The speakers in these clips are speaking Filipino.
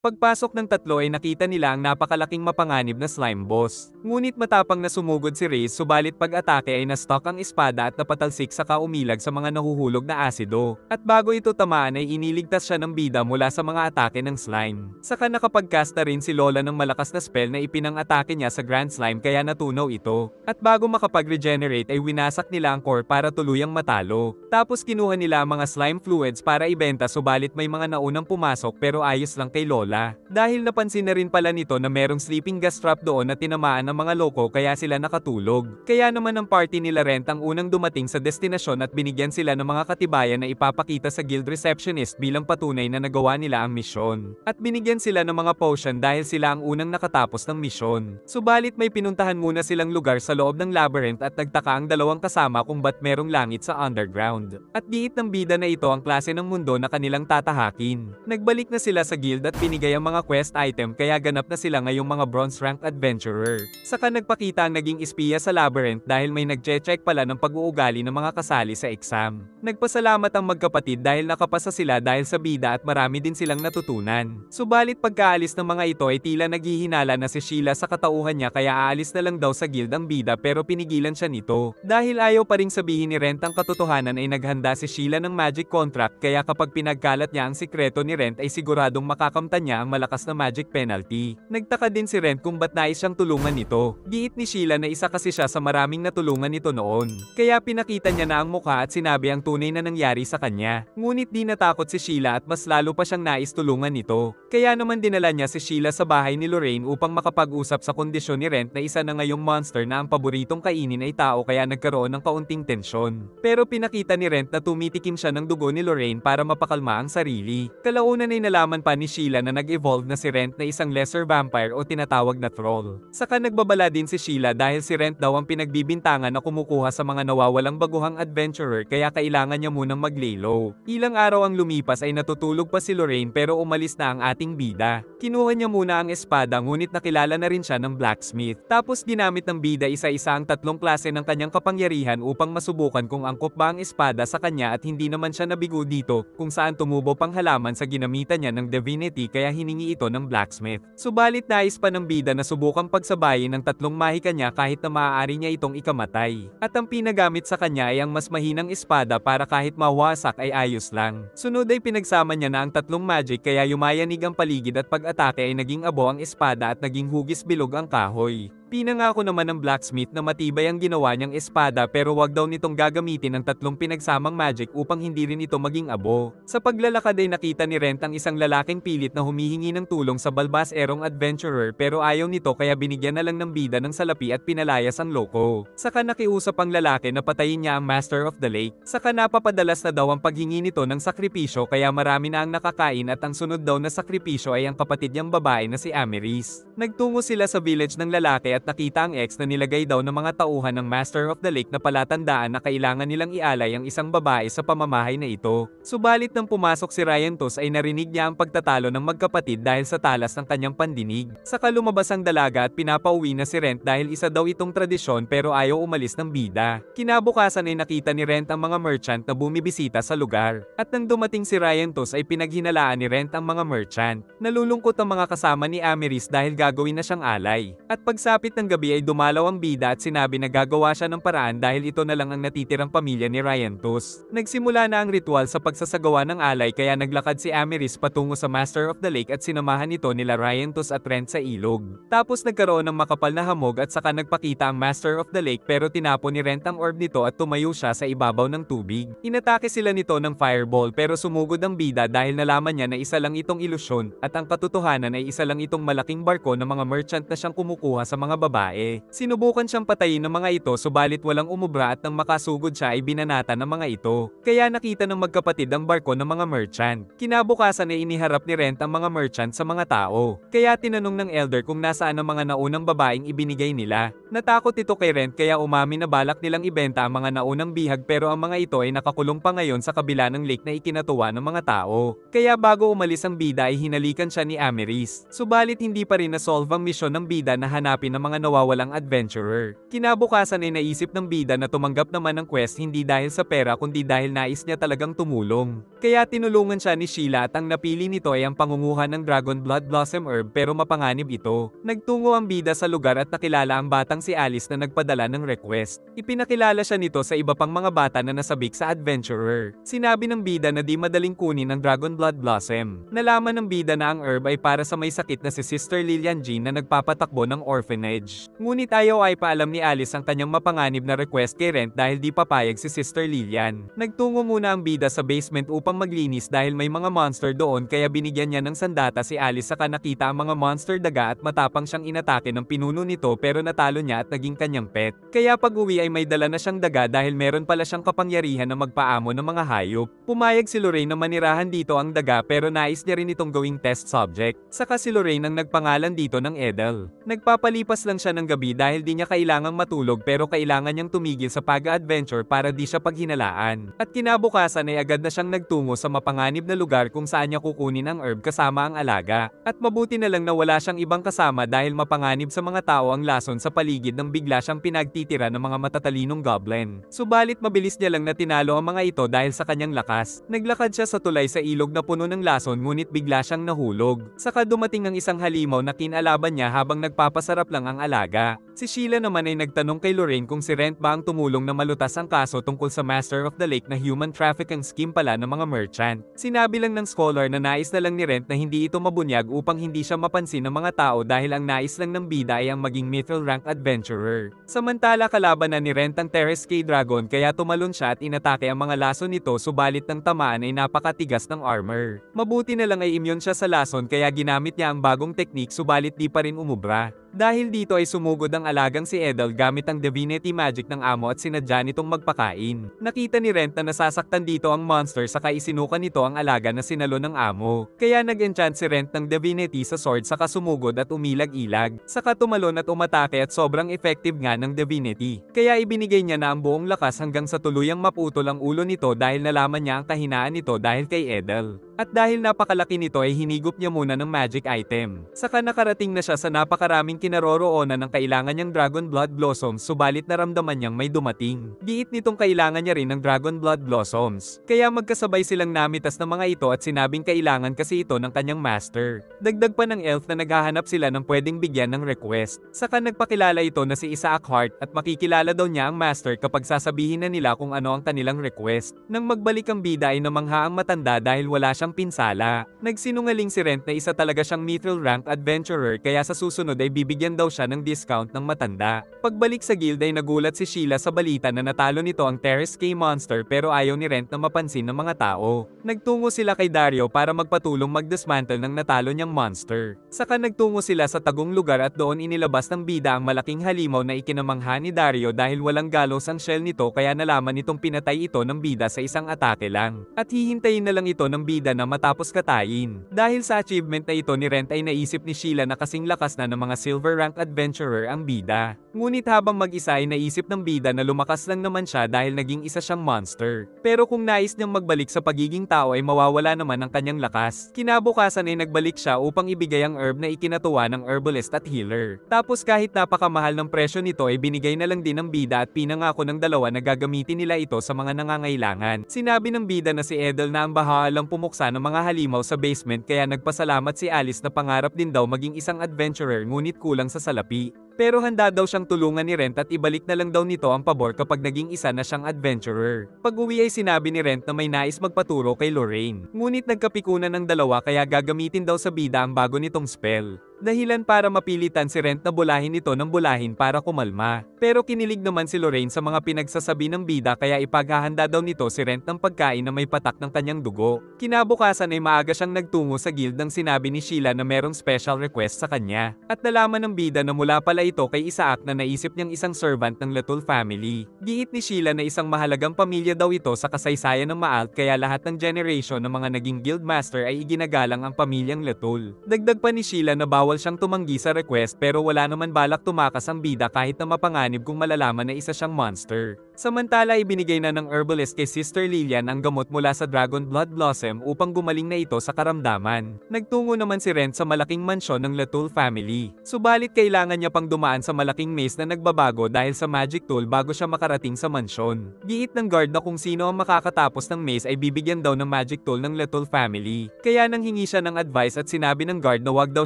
Pagpasok ng tatlo ay nakita nila ang napakalaking mapanganib na slime boss. Ngunit matapang na sumugod si Reyes subalit pag-atake ay na-stuck ang espada at napatalsik saka umilag sa mga nahuhulog na asido. At bago ito tamaan ay iniligtas siya ng bida mula sa mga atake ng slime. Saka nakapag-cast na rin si Lola ng malakas na spell na ipinang-atake niya sa Grand Slime kaya natunaw ito. At bago makapag-regenerate ay winasak nila ang core para tuluyang matalo. Tapos kinuha nila ang mga slime fluids para ibenta subalit may mga naunang pumasok pero ayos lang kay Lola. Dahil napansin na rin pala nito na merong sleeping gas trap doon na tinamaan ng mga loko kaya sila nakatulog. Kaya naman ang party nila Rent ang unang dumating sa destinasyon at binigyan sila ng mga katibayan na ipapakita sa guild receptionist bilang patunay na nagawa nila ang misyon. At binigyan sila ng mga potion dahil sila ang unang nakatapos ng misyon. Subalit may pinuntahan muna silang lugar sa loob ng labyrinth at nagtaka ang dalawang kasama kung ba't merong langit sa underground. At giit ng bida na ito ang klase ng mundo na kanilang tatahakin. Nagbalik na sila sa guild at binigay ang mga quest item kaya ganap na sila ngayong mga bronze rank adventurer. Saka nagpakita ang naging espiya sa labyrinth dahil may nagche-check pala ng pag-uugali ng mga kasali sa exam. Nagpasalamat ang magkapatid dahil nakapasa sila dahil sa bida at marami din silang natutunan. Subalit pagkaalis ng mga ito ay tila naghihinala na si Sheila sa katauhan niya kaya aalis na lang daw sa guild ang bida pero pinigilan siya nito. Dahil ayaw pa ring sabihin ni Rent ang katotohanan ay naghanda si Sheila ng magic contract kaya kapag pinagkalat niya ang sikreto ni Rent ay siguradong makakamtan niya ang malakas na magic penalty. Nagtaka din si Rent kung ba't nais siyang tulungan nito. Giit ni Sheila na isa kasi siya sa maraming natulungan nito noon. Kaya pinakita niya na ang mukha at sinabi ang tunay na nangyari sa kanya. Ngunit di natakot si Sheila at mas lalo pa siyang nais tulungan nito. Kaya naman dinala niya si Sheila sa bahay ni Lorraine upang makapag-usap sa kondisyon ni Rent na isa na ngayong monster na ang paboritong kainin ay tao kaya nagkaroon ng kaunting tensyon. Pero pinakita ni Rent na tumitikim siya ng dugo ni Lorraine para mapakalma ang sarili. Kalaunan ay nalaman pa ni Sheila na nag-evolve na si Rent na isang lesser vampire o tinatawag na troll. Saka nagbabala din si Sheila dahil si Rent daw ang pinagbibintangan na kumukuha sa mga nawawalang baguhang adventurer kaya kailangan niya munang mag-lay low. Ilang araw ang lumipas ay natutulog pa si Lorraine pero umalis na ang ating bida. Kinuha niya muna ang espada ngunit nakilala na rin siya ng blacksmith. Tapos ginamit ng bida isa-isa ang tatlong klase ng kanyang kapangyarihan upang masubukan kung angkop ba ang espada sa kanya at hindi naman siya nabigo dito kung saan tumubo pang halaman sa ginamitan niya ng divinity kaya hiningi ito ng blacksmith. Subalit nais pa ng bida na subukang pagsabayin ng tatlong mahika niya kahit na maaari niya itong ikamatay. At ang pinagamit sa kanya ay ang mas mahinang espada para kahit mawasak ay ayos lang. Sunod ay pinagsama niya na ang tatlong magic kaya yumayanig ang paligid at pag-atake ay naging abo ang espada at naging hugis bilog ang kahoy. Pinangako naman ng blacksmith na matibay ang ginawa niyang espada pero wag daw nitong gagamitin ang tatlong pinagsamang magic upang hindi rin ito maging abo. Sa paglalakad ay nakita ni Rent ang isang lalaking pilit na humihingi ng tulong sa balbas erong adventurer pero ayaw nito kaya binigyan na lang ng bida ng salapi at pinalayas ang loko. Saka nakiusap ang lalaki na patayin niya ang Master of the Lake. Saka napapadalas na daw ang paghingi nito ng sakripisyo kaya marami na ang nakakain at ang sunod daw na sakripisyo ay ang kapatid niyang babae na si Ameris. Nagtungo sila sa village ng lalaki at nakita ang ex na nilagay daw ng mga tauhan ng Master of the Lake na palatandaan na kailangan nilang ialay ang isang babae sa pamamahay na ito. Subalit nang pumasok si Ryan Tos ay narinig niya ang pagtatalo ng magkapatid dahil sa talas ng kanyang pandinig. Saka lumabas ang dalaga at pinapauwi na si Rent dahil isa daw itong tradisyon pero ayaw umalis ng bida. Kinabukasan ay nakita ni Rent ang mga merchant na bumibisita sa lugar. At nang dumating si Ryan Tos ay pinaghinalaan ni Rent ang mga merchant. Nalulungkot ang mga kasama ni Ameris dahil gagawin na siyang alay. At pagsapit ng gabi ay dumalaw ang bida at sinabi na gagawa siya ng paraan dahil ito na lang ang natitirang pamilya ni Ryan Tos. Nagsimula na ang ritual sa pagsasagawa ng alay kaya naglakad si Ameris patungo sa Master of the Lake at sinamahan ito nila Ryan Tos at Rent sa ilog. Tapos nagkaroon ng makapal na hamog at saka nagpakita ang Master of the Lake pero tinapon ni Rent ang orb nito at tumayo siya sa ibabaw ng tubig. Inatake sila nito ng fireball pero sumugod ang bida dahil nalaman niya na isa lang itong ilusyon at ang katotohanan ay isa lang itong malaking barko ng mga merchant na siyang kumukuha sa mga babae. Sinubukan siyang patayin ng mga ito subalit walang umubra at nang makasugod siya ay binanata ng mga ito. Kaya nakita ng magkapatid ang barko ng mga merchant. Kinabukasan ay iniharap ni Rent ang mga merchant sa mga tao. Kaya tinanong ng elder kung nasaan ang mga naunang babaeng ibinigay nila. Natakot ito kay Rent kaya umamin na balak nilang ibenta ang mga naunang bihag pero ang mga ito ay nakakulong pa ngayon sa kabila ng lake na ikinatuwa ng mga tao. Kaya bago umalis ang bida ay hinalikan siya ni Ameris. Subalit hindi pa rin nasolve ang misyon ng bida na hanapin ang mga nawawalang adventurer. Kinabukasan ay naisip ng bida na tumanggap naman ng quest hindi dahil sa pera kundi dahil nais niya talagang tumulong. Kaya tinulungan siya ni Sheila at ang napili nito ay ang pangunguha ng Dragon Blood Blossom Herb pero mapanganib ito. Nagtungo ang bida sa lugar at nakilala ang batang si Alice na nagpadala ng request. Ipinakilala siya nito sa iba pang mga bata na nasabik sa adventurer. Sinabi ng bida na di madaling kunin ang Dragon Blood Blossom. Nalaman ng bida na ang herb ay para sa may sakit na si Sister Lillian Jean na nagpapatakbo ng orphanage. Ngunit ayaw ay paalam ni Alice ang kanyang mapanganib na request kay Rent dahil di papayag si Sister Lillian. Nagtungo muna ang bida sa basement upang maglinis dahil may mga monster doon kaya binigyan niya ng sandata si Alice saka nakita ang mga monster daga at matapang siyang inatake ng pinuno nito pero natalo niya at naging kanyang pet. Kaya pag-uwi ay may dala na siyang daga dahil meron pala siyang kapangyarihan na magpaamo ng mga hayop. Pumayag si Lorraine na manirahan dito ang daga pero nais niya rin itong gawing test subject. Saka si Lorraine ang nagpangalan dito ng Edel. Nagpapalipas lang siya ng gabi dahil di niya kailangang matulog pero kailangan niyang tumigil sa pag-adventure para di siya paghinalaan. At kinabukasan ay agad na siyang nagtungo sa mapanganib na lugar kung saan niya kukunin ang herb kasama ang alaga. At mabuti na lang na wala siyang ibang kasama dahil mapanganib sa mga tao ang lason sa paligid nang bigla siyang pinagtitira ng mga matatalinong goblin. Subalit mabilis niya lang na tinalo ang mga ito dahil sa kanyang lakas. Naglakad siya sa tulay sa ilog na puno ng lason ngunit bigla siyang nahulog. Saka dumating ang isang halimaw na kinalaban niya habang nagpapasarap lang ang alaga. Si Sheila naman ay nagtanong kay Lorraine kung si Rent ba ang tumulong na malutas ang kaso tungkol sa Master of the Lake na human trafficking scheme pala ng mga merchant. Sinabi lang ng scholar na nais na lang ni Rent na hindi ito mabunyag upang hindi siya mapansin ng mga tao dahil ang nais lang ng bida ay ang maging mithril rank adventurer. Samantala kalaban na ni Rent ang Terrace K Dragon kaya tumalon siya at inatake ang mga lason nito subalit ng tamaan ay napakatigas ng armor. Mabuti na lang ay immune siya sa lason kaya ginamit niya ang bagong teknik subalit di pa rin umubra. Dahil dito ay sumugod ang alagang si Edel gamit ang divinity magic ng amo at sinadya nitong magpakain. Nakita ni Rent na nasasaktan dito ang monster saka isinukan nito ang alaga na sinalo ng amo. Kaya nag-enchant si Rent ng divinity sa sword saka sumugod at umilag-ilag. Saka tumalon at umatake at sobrang effective nga ng divinity. Kaya ibinigay niya na ang buong lakas hanggang sa tuluyang maputol ang ulo nito dahil nalaman niya ang kahinaan nito dahil kay Edel. At dahil napakalaki nito ay hinigop niya muna ng magic item. Saka nakarating na siya sa napakaraming kinaroroonan ng kailangan niyang Dragon Blood Blossoms subalit naramdaman niyang may dumating. Giit nitong kailangan niya rin ng Dragon Blood Blossoms. Kaya magkasabay silang namitas ng mga ito at sinabing kailangan kasi ito ng kanyang master. Dagdag pa ng elf na naghahanap sila ng pwedeng bigyan ng request. Saka nagpakilala ito na si Isaac Hart at makikilala daw niya ang master kapag sasabihin na nila kung ano ang kanilang request. Nang magbalik ang bida ay namangha ang matanda dahil wala siyang pinsala. Nagsinungaling si Rent na isa talaga siyang mithril rank adventurer kaya sa susunod ay bibigyan daw siya ng discount ng matanda. Pagbalik sa guild ay nagulat si Sheila sa balita na natalo nito ang Terrace K monster pero ayaw ni Rent na mapansin ng mga tao. Nagtungo sila kay Dario para magpatulong mag-dismantle ng natalo niyang monster. Saka nagtungo sila sa tagong lugar at doon inilabas ng bida ang malaking halimaw na ikinamangha ni Dario dahil walang galos ang shell nito kaya nalaman nitong pinatay ito ng bida sa isang atake lang. At hihintayin na lang ito ng bida na matapos katayin. Dahil sa achievement na ito ni Rent ay naisip ni Sheila na kasing lakas na ng mga silver rank adventurer ang bida. Ngunit habang mag-isa ay naisip ng bida na lumakas lang naman siya dahil naging isa siyang monster. Pero kung nais niyang magbalik sa pagiging tao ay mawawala naman ang kanyang lakas. Kinabukasan ay nagbalik siya upang ibigay ang herb na ikinatuwa ng herbalist at healer. Tapos kahit napakamahal ng presyo nito ay binigay na lang din ng bida at pinangako ng dalawa na gagamitin nila ito sa mga nangangailangan. Sinabi ng bida na si Edel na ang bahalang pumuksa ng mga halimaw sa basement kaya nagpasalamat si Alice na pangarap din daw maging isang adventurer ngunit kulang sa salapi. Pero handa daw siyang tulungan ni Rent at ibalik na lang daw nito ang pabor kapag naging isa na siyang adventurer. Pag-uwi ay sinabi ni Rent na may nais magpaturo kay Lorraine. Ngunit nagkapikunan ng dalawa kaya gagamitin daw sa bida ang bago nitong spell. Dahilan para mapilitan si Rent na bulahin ito ng bulahin para kumalma. Pero kinilig naman si Lorraine sa mga pinagsasabi ng bida kaya ipaghahanda daw nito si Rent ng pagkain na may patak ng kanyang dugo. Kinabukasan ay maaga siyang nagtungo sa guild nang sinabi ni Sheila na merong special request sa kanya. At nalaman ng bida na mula pala ito kay Isaac na naisip niyang isang servant ng Latul family. Giit ni Sheila na isang mahalagang pamilya daw ito sa kasaysayan ng Maalt kaya lahat ng generation ng mga naging guild master ay iginagalang ang pamilyang Latul. Dagdag pa ni Sheila na bawal bawal siyang tumanggi sa request pero wala naman balak tumakas ang bida kahit na mapanganib kung malalaman na isa siyang monster. Samantala ibinigay na ng herbalist kay Sister Lillian ang gamot mula sa Dragon Blood Blossom upang gumaling na ito sa karamdaman. Nagtungo naman si Ren sa malaking mansyon ng Latul family. Subalit kailangan niya pang dumaan sa malaking maze na nagbabago dahil sa magic tool bago siya makarating sa mansyon. Giit ng guard na kung sino ang makakatapos ng maze ay bibigyan daw ng magic tool ng Latul family. Kaya nang hingi siya ng advice at sinabi ng guard na wag daw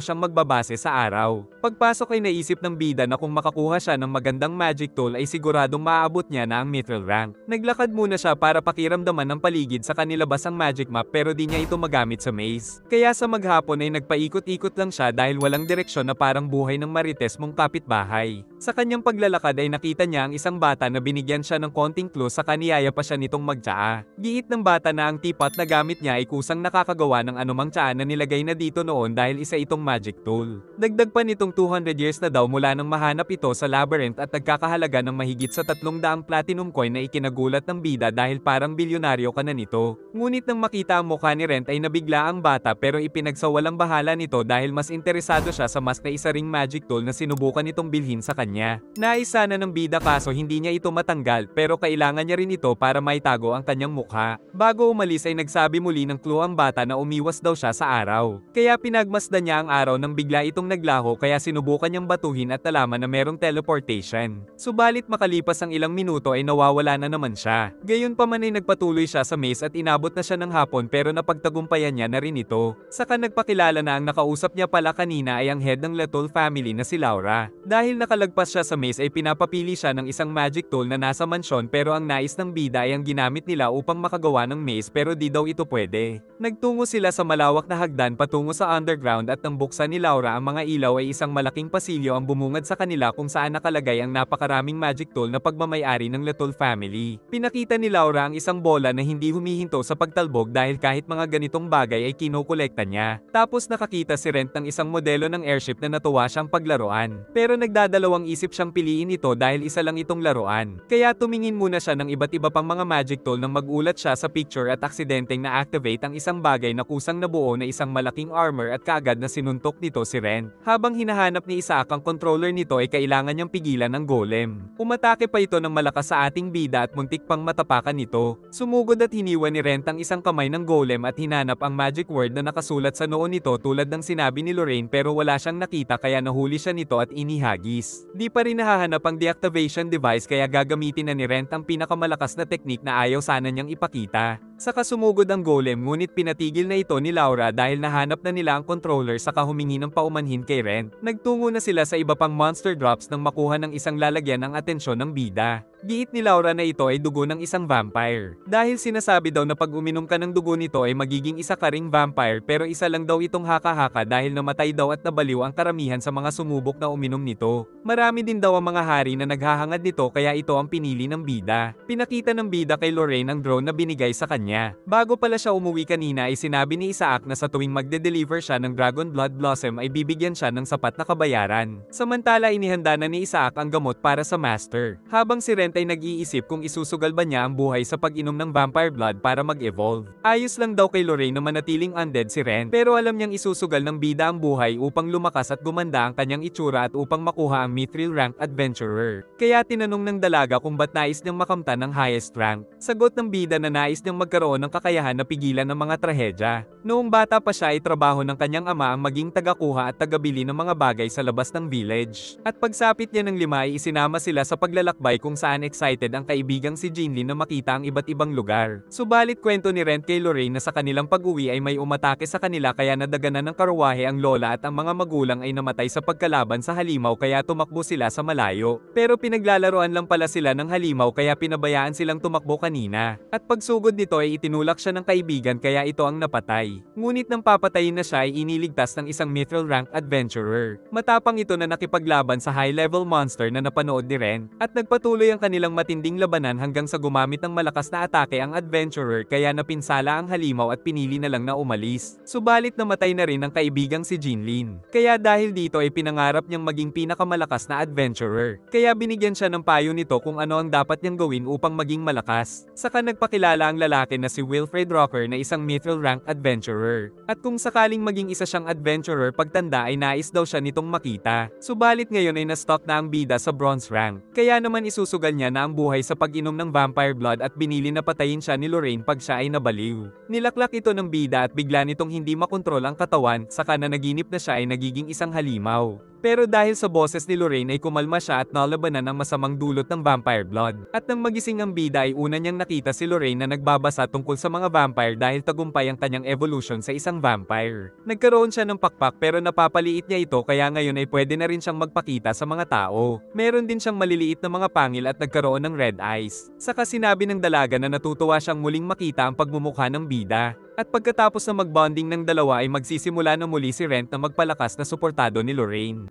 siyang magbabase sa araw. Pagpasok ay naisip ng bida na kung makakuha siya ng magandang magic tool ay siguradong maaabot niya na ang mithril rank. Naglakad muna siya para pakiramdaman ng paligid sa kanilabas ang magic map pero di niya ito magamit sa maze. Kaya sa maghapon ay nagpaikot-ikot lang siya dahil walang direksyon na parang buhay ng marites mong kapitbahay. Sa kanyang paglalakad ay nakita niya ang isang bata na binigyan siya ng konting clue sa kaniyaya pa siya nitong magtsaa. Giit ng bata na ang teapot na gamit niya ay kusang nakakagawa ng anumang tsaa na nilagay na dito noon dahil isa itong magic tool. Dagdag pa nitong 200 years na daw mula nang mahanap ito sa labyrinth at nagkakahalaga ng mahigit sa 300 platinum coin na ikinagulat ng bida dahil parang bilyonaryo ka na nito. Ngunit nang makita ang mukha ni Rent ay nabigla ang bata pero ipinagsawalang bahala nito dahil mas interesado siya sa mas na isa ring magic tool na sinubukan nitong bilhin sa kanya. Nais sana ng bida kaso hindi niya ito matanggal pero kailangan niya rin ito para maitago ang kanyang mukha. Bago umalis ay nagsabi muli ng clue ang bata na umiwas daw siya sa araw. Kaya pinagmasdan niya ang araw nang bigla itong naglaho kaya sinubukan niyang batuhin at nalaman na merong teleportation. Subalit makalipas ang ilang minuto ay nawawala na naman siya. Gayunpaman ay nagpatuloy siya sa maze at inabot na siya ng hapon pero napagtagumpayan niya na rin ito. Saka nagpakilala na ang nakausap niya pala kanina ay ang head ng Latul family na si Laura. Dahil nakalagpas siya sa maze ay pinapapili siya ng isang magic tool na nasa mansyon pero ang nais ng bida ay ang ginamit nila upang makagawa ng maze pero di daw ito pwede. Nagtungo sila sa malawak na hagdan patungo sa underground at nang buksan ni Laura ang mga ilaw ay isang malaking pasilyo ang bumungad sa kanila kung saan nakalagay ang napakaraming magic tool na pagmamayari ng Latul family. Pinakita ni Laura ang isang bola na hindi humihinto sa pagtalbog dahil kahit mga ganitong bagay ay kinukolekta niya. Tapos nakakita si Rent ng isang modelo ng airship na natuwa siyang paglaruan. Pero nagdadalawang isip siyang piliin ito dahil isa lang itong laruan. Kaya tumingin muna siya ng iba't iba pang mga magic tool nang magulat siya sa picture at aksidenteng na-activate ang isang bagay na kusang nabuo na isang malaking armor at kaagad na sinuntok nito si Ren. Habang hinahanap ni Isaac ang controller nito ay kailangan niyang pigilan ng golem. Umatake pa ito ng malakas sa ating bida at muntik pang matapakan nito. Sumugod at hiniwa ni Ren ang isang kamay ng golem at hinanap ang magic word na nakasulat sa noo nito tulad ng sinabi ni Lorraine pero wala siyang nakita kaya nahuli siya nito at inihagis. Di pa rin nahahanap ang deactivation device kaya gagamitin na ni Ren ang pinakamalakas na teknik na ayaw sana niyang ipakita. Saka sumugod ang golem ngunit pinatigil na ito ni Laura dahil nahanap na nila ang controller saka humingi ng paumanhin kay Ren. Nagtungo na sila sa iba pang monster drops nang makuha ng isang lalagyan ng atensyon ng bida. Giit ni Laura na ito ay dugo ng isang vampire. Dahil sinasabi daw na pag uminom ka ng dugo nito ay magiging isa ka ring vampire pero isa lang daw itong haka-haka dahil namatay daw at nabaliw ang karamihan sa mga sumubok na uminom nito. Marami din daw ang mga hari na naghahangad nito kaya ito ang pinili ng bida. Pinakita ng bida kay Lorraine ang drone na binigay sa kanya. Bago pala siya umuwi kanina ay sinabi ni Isaac na sa tuwing magde-deliver siya ng Dragon Blood Blossom ay bibigyan siya ng sapat na kabayaran. Samantala inihanda na ni Isaac ang gamot para sa master. Habang si Ren ay nag-iisip kung isusugal ba niya ang buhay sa pag-inom ng vampire blood para mag-evolve. Ayos lang daw kay Lorraine na manatiling undead si Ren pero alam niyang isusugal ng bida ang buhay upang lumakas at gumanda ang kanyang itsura at upang makuha ang mithril rank adventurer. Kaya tinanong ng dalaga kung ba't nais niyang makamtan ng highest rank. Sagot ng bida na nais niyang magkaroon ng kakayahan na pigilan ng mga trahedya. Noong bata pa siya ay trabaho ng kanyang ama ang maging tagakuha at tagabili ng mga bagay sa labas ng village. At pagsapit niya ng 5 ay isinama sila sa paglalakbay kung saan excited ang kaibigang si Jinlin na makita ang iba't ibang lugar. Subalit kwento ni Ren kay Lorraine na sa kanilang pag-uwi ay may umatake sa kanila kaya nadaganan ng karuwahe ang lola at ang mga magulang ay namatay sa pagkalaban sa halimaw kaya tumakbo sila sa malayo. Pero pinaglalaroan lang pala sila ng halimaw kaya pinabayaan silang tumakbo kanina. At pagsugod nito ay itinulak siya ng kaibigan kaya ito ang napatay. Ngunit nang papatayin na siya ay iniligtas ng isang mithril rank adventurer. Matapang ito na nakipaglaban sa high-level monster na napanood ni Ren at nagpatuloy ang kanilang matinding labanan hanggang sa gumamit ng malakas na atake ang adventurer kaya napinsala ang halimaw at pinili na lang na umalis. Subalit namatay na rin ang kaibigang si Jinlin. Kaya dahil dito ay pinangarap niyang maging pinakamalakas na adventurer. Kaya binigyan siya ng payo nito kung ano ang dapat niyang gawin upang maging malakas. Saka nagpakilala ang lalaki na si Wilfred Rocker na isang mithril rank adventurer. At kung sakaling maging isa siyang adventurer pagtanda ay nais daw siya nitong makita. Subalit ngayon ay na-stock na ang bida sa bronze rank. Kaya naman isusugal niya na ang buhay sa pag-inom ng vampire blood at binili na patayin siya ni Lorraine pag siya ay nabaliw. Nilaklak ito ng bida at bigla nitong hindi makontrol ang katawan, saka na naginip na siya ay nagiging isang halimaw. Pero dahil sa boses ni Lorraine ay kumalma siya at nalabanan ang masamang dulot ng vampire blood. At nang magising ang bida ay una niyang nakita si Lorraine na nagbabasa tungkol sa mga vampire dahil tagumpay ang kanyang evolution sa isang vampire. Nagkaroon siya ng pakpak pero napapaliit niya ito kaya ngayon ay pwede na rin siyang magpakita sa mga tao. Meron din siyang maliliit na mga pangil at nagkaroon ng red eyes. Saka sinabi ng dalaga na natutuwa siyang muling makita ang pagmumukha ng bida. At pagkatapos na magbonding ng dalawa ay magsisimula na muli si Rent na magpalakas na suportado ni Lorraine.